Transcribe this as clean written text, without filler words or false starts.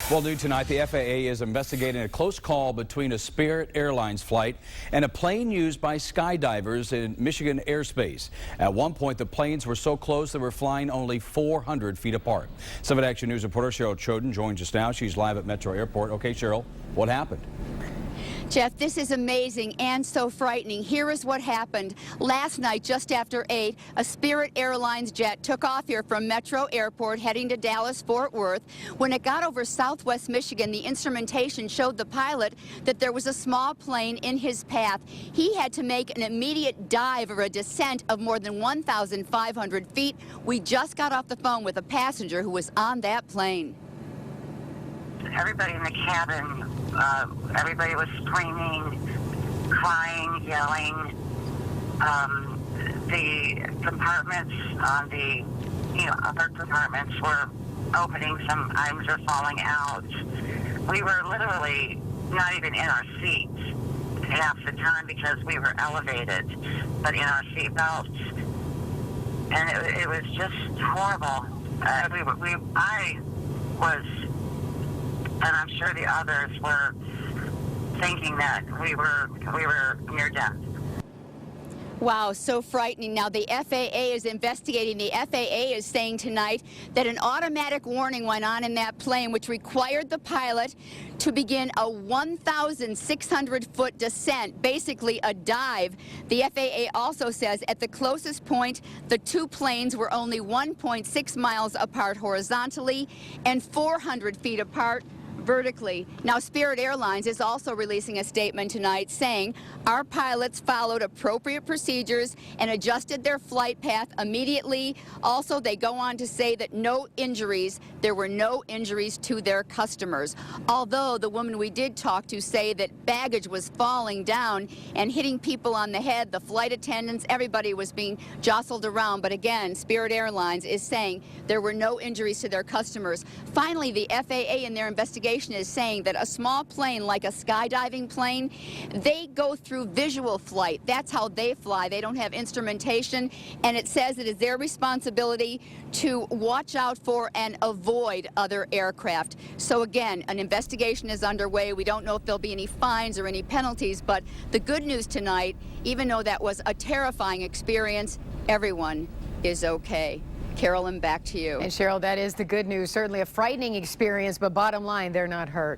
Well, new tonight, the FAA is investigating a close call between a Spirit Airlines flight and a plane used by skydivers in Michigan airspace. At one point, the planes were so close they were flying only 400 feet apart. 7 Action News reporter Cheryl Choden joins us now. She's live at Metro Airport. Okay, Cheryl, what happened? Jeff, this is amazing and so frightening. Here is what happened. Last night, just after 8, a Spirit Airlines jet took off here from Metro Airport heading to Dallas-Fort Worth. When it got over southwest Michigan, the instrumentation showed the pilot that there was a small plane in his path. He had to make an immediate dive or a descent of more than 1,500 feet. We just got off the phone with a passenger who was on that plane. Everybody in the cabin, everybody was screaming, crying, yelling. The compartments on the, upper compartments were opening. Some items were falling out. We were literally not even in our seats half the time because we were elevated, but in our seat belts. And it was just horrible. I was, and I'm sure the others were thinking that we were near death. Wow, so frightening. Now, the FAA is investigating. The FAA is saying tonight that an automatic warning went on in that plane, which required the pilot to begin a 1,600-foot descent, basically a dive. The FAA also says at the closest point, the two planes were only 1.6 miles apart horizontally and 400 feet apart vertically. Now, Spirit Airlines is also releasing a statement tonight saying our pilots followed appropriate procedures and adjusted their flight path immediately. Also, they go on to say that there were no injuries to their customers. Although the woman we did talk to say that baggage was falling down and hitting people on the head, the flight attendants, everybody was being jostled around. But again, Spirit Airlines is saying there were no injuries to their customers. Finally, the FAA in their investigation is saying that a small plane, like a skydiving plane, they go through visual flight. That's how they fly. They don't have instrumentation, and it says it is their responsibility to watch out for and avoid other aircraft. So again, an investigation is underway. We don't know if there'll be any fines or any penalties, but the good news tonight, even though that was a terrifying experience, everyone is okay. Carolyn, back to you. And Cheryl, that is the good news. Certainly a frightening experience, but bottom line, they're not hurt.